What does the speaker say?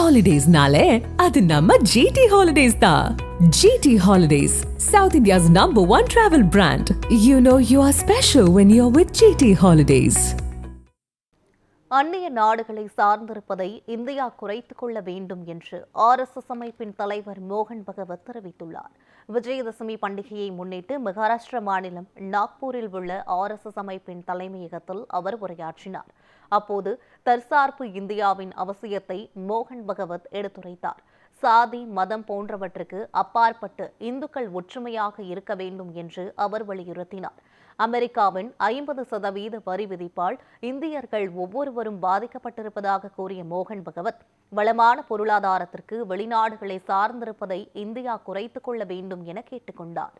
Holidays-nale, adu namma GT Holidays da. GT Holidays, South India's #1 travel brand. You know you are special when you're with GT Holidays. அந்நிய நாடுகளை சார்ந்திருப்பதை India குறைத்துக் கொள்ள வேண்டும் என்று RSS அமைப்பின் தலைவர் மோகன் பகவத் தெரிவித்துள்ளார். விஜயதசமி பண்டிகையை முன்னிட்டு மகாராஷ்டிரா மாநிலம் நாக்பூரில் உள்ள RSS அமைப்பின் தலைமையகத்தில் அவர் உரையாற்றினார். அப்போது தற்சார்பு இந்தியாவின் அவசியத்தை மோகன் பகவத் எடுத்துரைத்தார். சாதி, மதம் போன்றவற்றுக்கு அப்பாற்பட்டு இந்துக்கள் ஒற்றுமையாக இருக்க வேண்டும் என்று அவர் வலியுறுத்தினார். அமெரிக்காவின் 50% வரி விதிப்பால் இந்தியர்கள் ஒவ்வொருவரும் பாதிக்கப்பட்டிருப்பதாக கூறிய மோகன் பகவத், வளமான பொருளாதாரத்திற்கு வெளிநாடுகளை சார்ந்திருப்பதை இந்தியா குறைத்துக் கொள்ள வேண்டும் என கேட்டுக்கொண்டார்.